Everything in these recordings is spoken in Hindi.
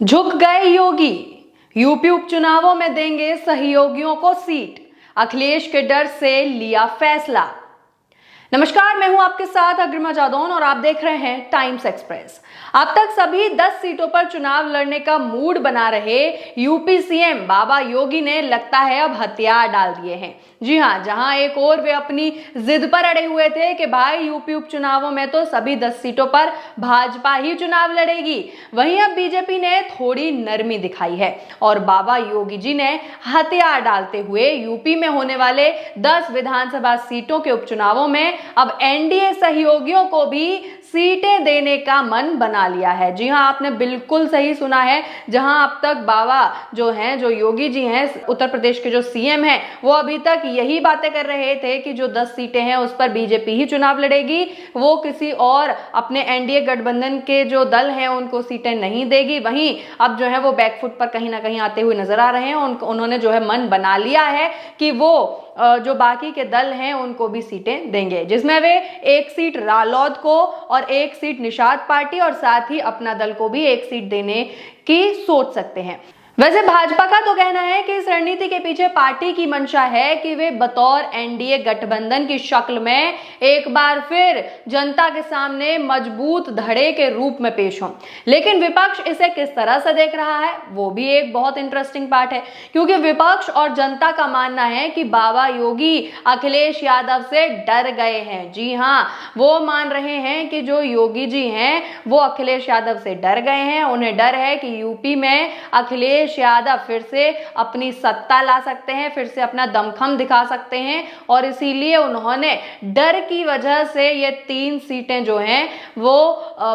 झुक गए योगी, यूपी उपचुनावों में देंगे सहयोगियों को सीट, अखिलेश के डर से लिया फैसला। नमस्कार, मैं हूं आपके साथ अग्रिमा जादौन और आप देख रहे हैं टाइम्स एक्सप्रेस। अब तक सभी 10 सीटों पर चुनाव लड़ने का मूड बना रहे यूपी सीएम बाबा योगी ने लगता है अब हथियार डाल दिए हैं। जी हां, जहां एक और वे अपनी जिद पर अड़े हुए थे कि भाई यूपी उपचुनावों में तो सभी 10 सीटों पर भाजपा ही चुनाव लड़ेगी, वहीं अब बीजेपी ने थोड़ी नरमी दिखाई है और बाबा योगी जी ने हथियार डालते हुए यूपी में होने वाले 10 विधानसभा सीटों के उपचुनावों में अब एनडीए सहयोगियों को भी सीटें देने का मन बना लिया है। जी हां, आपने बिल्कुल सही सुना है। जहां अब तक बाबा जो योगी जी हैं, उत्तर प्रदेश के जो सीएम हैं, वो अभी तक यही बातें कर रहे थे कि जो 10 सीटें हैं उस पर बीजेपी ही चुनाव लड़ेगी, वो किसी और अपने एनडीए गठबंधन के जो दल हैं उनको सीटें नहीं देगी। वहीं अब जो है वो बैकफुट पर कहीं ना कहीं आते हुए नजर आ रहे हैं। उन्होंने जो है मन बना लिया है कि वो जो बाकी के दल हैं उनको भी सीटें देंगे, जिसमें वे एक सीट रालोद को और एक सीट निषाद पार्टी और साथ ही अपना दल को भी एक सीट देने की सोच सकते हैं। वैसे भाजपा का तो कहना है कि इस रणनीति के पीछे पार्टी की मंशा है कि वे बतौर एनडीए गठबंधन की शक्ल में एक बार फिर जनता के सामने मजबूत धड़े के रूप में पेश हों। लेकिन विपक्ष इसे किस तरह से देख रहा है, वो भी एक बहुत इंटरेस्टिंग पार्ट है, क्योंकि विपक्ष और जनता का मानना है कि बाबा योगी अखिलेश यादव से डर गए हैं। जी हां, वो मान रहे हैं कि जो योगी जी हैं वो अखिलेश यादव से डर गए हैं। उन्हें डर है कि यूपी में अखिलेश यादव फिर से अपनी सत्ता ला सकते हैं, फिर से अपना दमखम दिखा सकते हैं और इसीलिए उन्होंने डर की वजह से ये 3 सीटें जो हैं वो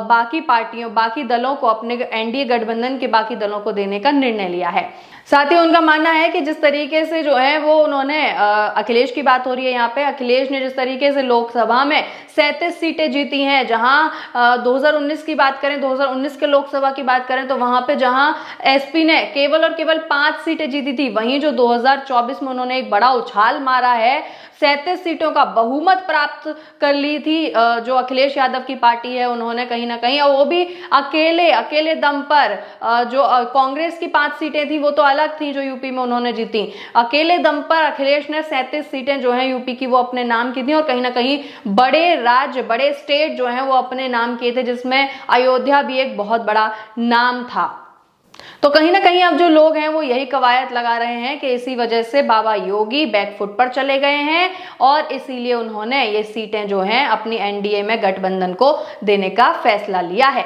बाकी दलों को, अपने एनडीए गठबंधन के बाकी दलों को देने का निर्णय लिया है। साथ ही उनका मानना है कि जिस तरीके से जो है वो उन्होंने अखिलेश की बात हो रही है यहाँ पे, अखिलेश ने जिस तरीके से लोकसभा में 37 सीटें जीती हैं, जहां 2019 की बात करें, 2019 के लोकसभा की बात करें तो वहां पे जहां एसपी ने केवल और केवल 5 सीटें जीती थी, वहीं जो 2024 में उन्होंने एक बड़ा उछाल मारा है, 37 सीटों का बहुमत प्राप्त कर ली थी जो अखिलेश यादव की पार्टी है उन्होंने कहीं ना कहीं, और वो भी अकेले दम पर। जो कांग्रेस की 5 सीटें थी वो तो अलग थी जो यूपी में उन्होंने जीती, अकेले दम पर अखिलेश ने 37 सीटें जो हैं यूपी की वो अपने नाम की थी और कहीं ना कहीं बड़े राज्य, बड़े स्टेट जो हैं वो अपने नाम किए थे, जिसमें अयोध्या भी एक बहुत बड़ा नाम था। तो कहीं ना कहीं अब जो लोग हैं वो यही कवायद लगा रहे हैं कि इसी वजह से बाबा योगी बैकफुट पर चले गए हैं और इसीलिए उन्होंने ये सीटें जो हैं अपनी एनडीए में गठबंधन को देने का फैसला लिया है।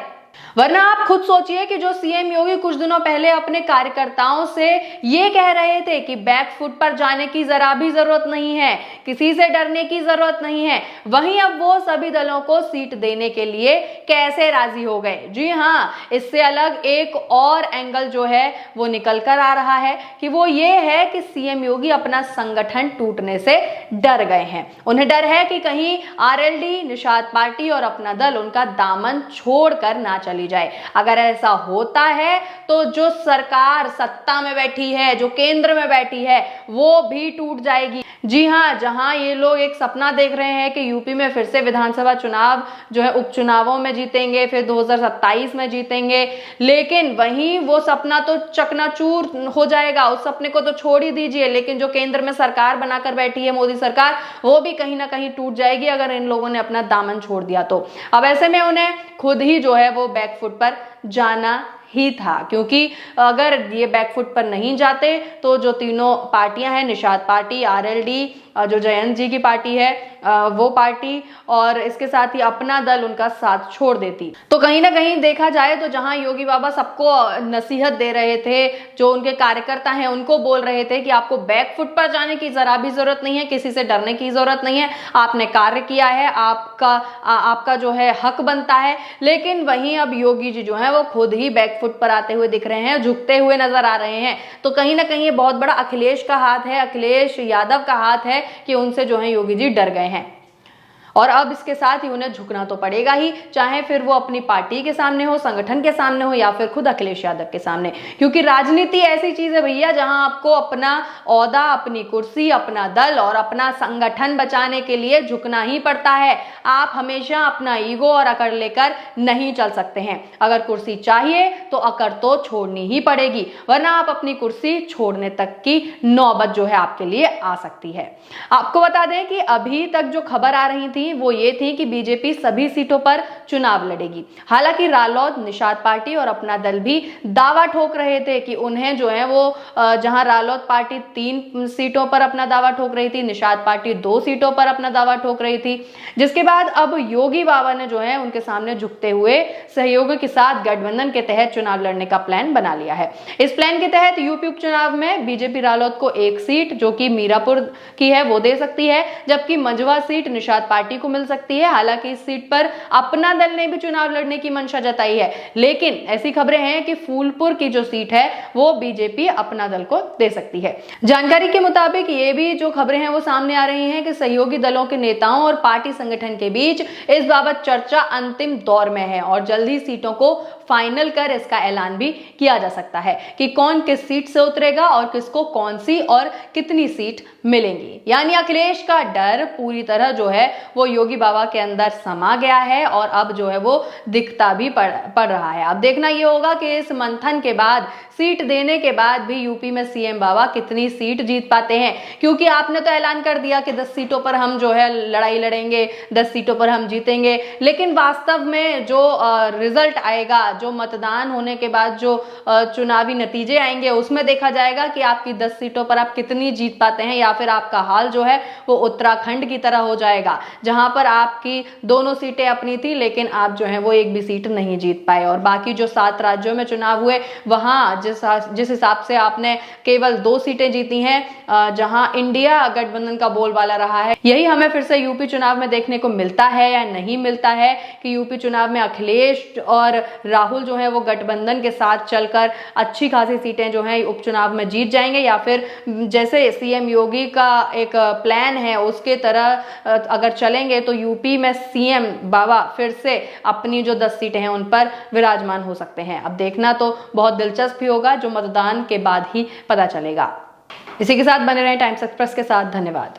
वरना आप खुद सोचिए कि जो सीएम योगी कुछ दिनों पहले अपने कार्यकर्ताओं से ये कह रहे थे कि बैकफुट पर जाने की जरा भी जरूरत नहीं है, किसी से डरने की जरूरत नहीं है, वहीं अब वो सभी दलों को सीट देने के लिए कैसे राजी हो गए। जी हां, इससे अलग एक और एंगल जो है वो निकल कर आ रहा है कि वो ये है कि सीएम योगी अपना संगठन टूटने से डर गए हैं। उन्हें डर है कि कहीं आरएलडी, निषाद पार्टी और अपना दल उनका दामन छोड़कर ना चली जाए। अगर ऐसा होता है तो जो सरकार सत्ता में बैठी है, जो केंद्र में बैठी है, वो भी टूट जाएगी। जी हां, जहां ये लोग एक सपना देख रहे हैं कि यूपी में फिर से विधानसभा चुनाव जो है उपचुनावों में जीतेंगे, फिर 2027 में जीतेंगे, लेकिन वहीं वो सपना तो चकनाचूर हो जाएगा। उस सपने को तो छोड़ ही दीजिए, लेकिन जो केंद्र में सरकार बनाकर बैठी है मोदी सरकार, वो भी कहीं ना कहीं टूट जाएगी अगर इन लोगों ने अपना दामन छोड़ दिया तो। अब ऐसे में उन्हें खुद ही जो है वो बैकफुट पर जाना ही था, क्योंकि अगर ये बैकफुट पर नहीं जाते तो जो तीनों पार्टियां हैं, निषाद पार्टी, आरएलडी, जो जयंत जी की पार्टी है वो पार्टी और इसके साथ ही अपना दल उनका साथ छोड़ देती। तो कहीं ना कहीं देखा जाए तो जहां योगी बाबा सबको नसीहत दे रहे थे, जो उनके कार्यकर्ता हैं उनको बोल रहे थे कि आपको बैकफुट पर जाने की जरा भी जरूरत नहीं है, किसी से डरने की जरूरत नहीं है, आपने कार्य किया है, आपका जो है हक बनता है। लेकिन वहीं अब योगी जी जो है वो खुद ही बैकफुट पर आते हुए दिख रहे हैं, झुकते हुए नजर आ रहे हैं। तो कहीं ना कहीं ये बहुत बड़ा अखिलेश का हाथ है, अखिलेश यादव का हाथ है कि उनसे जो है योगी जी डर गए हैं। और अब इसके साथ ही उन्हें झुकना तो पड़ेगा ही, चाहे फिर वो अपनी पार्टी के सामने हो, संगठन के सामने हो, या फिर खुद अखिलेश यादव के सामने। क्योंकि राजनीति ऐसी चीज है भैया जहां आपको अपना ओहदा, अपनी कुर्सी, अपना दल और अपना संगठन बचाने के लिए झुकना ही पड़ता है। आप हमेशा अपना ईगो और अकड़ लेकर नहीं चल सकते हैं। अगर कुर्सी चाहिए तो अकड़ तो छोड़नी ही पड़ेगी, वरना आप अपनी कुर्सी छोड़ने तक की नौबत जो है आपके लिए आ सकती है। आपको बता दें कि अभी तक जो खबर आ रही थी वो ये थी कि बीजेपी सभी सीटों पर चुनाव लड़ेगी। हालांकि रालोद, निषाद पार्टी और अपना दल भी दावा ठोक रहे थे कि उन्हें जो है वो जहां रालोद पार्टी 3 सीटों पर अपना दावा ठोक रही थी, निषाद पार्टी 2 सीटों पर अपना दावा ठोक रही थी, जिसके बाद अब योगी बाबा ने जो है उनके सामने झुकते हुए सहयोगियों के साथ गठबंधन के तहत चुनाव लड़ने का प्लान बना लिया है। इस प्लान के तहत यूपी उपचुनाव में बीजेपी रालोद को 1 सीट जो कि मीरापुर की है वो दे सकती है, जबकि मंझवा सीट निषाद पार्टी को मिल सकती है। हालांकि इस सीट पर अपना दल ने भी चुनाव लड़ने की मंशा जताई है, लेकिन ऐसी खबरें हैं कि फूलपुर की जो सीट है वो बीजेपी अपना दल को दे सकती है। जानकारी के मुताबिक ये भी जो खबरें हैं वो सामने आ रही हैं कि सहयोगी दलों के नेताओं और पार्टी संगठन के बीच इस बाबत चर्चा अंतिम दौर में है और जल्द ही सीटों को फाइनल कर इसका ऐलान भी किया जा सकता है कि कौन किस सीट से उतरेगा और किसको कौन सी और कितनी सीट मिलेंगी। यानी अखिलेश का डर पूरी तरह जो है वो योगी बाबा के अंदर समा गया है और अब जो है वो दिखता भी पड़ रहा है। अब देखना ये होगा कि इस मंथन के बाद, सीट देने के बाद भी यूपी में सीएम बाबा कितनी सीट जीत पाते हैं, क्योंकि आपने तो ऐलान कर दिया कि 10 सीटों पर हम जो है लड़ाई लड़ेंगे, 10 सीटों पर हम जीतेंगे, लेकिन वास्तव में जो रिजल्ट आएगा, जो मतदान होने के बाद जो चुनावी नतीजे आएंगे, उसमें देखा जाएगा कि आपकी 10 सीटों पर आप कितनी जीत पाते हैं, या फिर आपका हाल जो है वो उत्तराखंड की तरह हो जाएगा जहां पर आपकी दोनों सीटें अपनी थी लेकिन आप जो है वो एक भी सीट नहीं जीत पाए। और बाकी जो 7 राज्यों में चुनाव हुए वहां जिस हिसाब से आपने केवल 2 सीटें जीती हैं, जहां इंडिया गठबंधन का बोलबाला रहा है, यही हमें फिर से यूपी चुनाव में देखने को मिलता है या नहीं मिलता है कि यूपी चुनाव में अखिलेश और राहुल जो है वो गठबंधन के साथ चलकर अच्छी खासी सीटें जो है उपचुनाव में जीत जाएंगे, या फिर जैसे सीएम योगी का एक प्लान है उसके तरह अगर चलेंगे तो यूपी में सीएम बाबा फिर से अपनी जो 10 सीटें हैं उन पर विराजमान हो सकते हैं। अब देखना तो बहुत दिलचस्प ही होगा, जो मतदान के बाद ही पता चलेगा। इसी के साथ बने रहें टाइम्स एक्सप्रेस के साथ। धन्यवाद।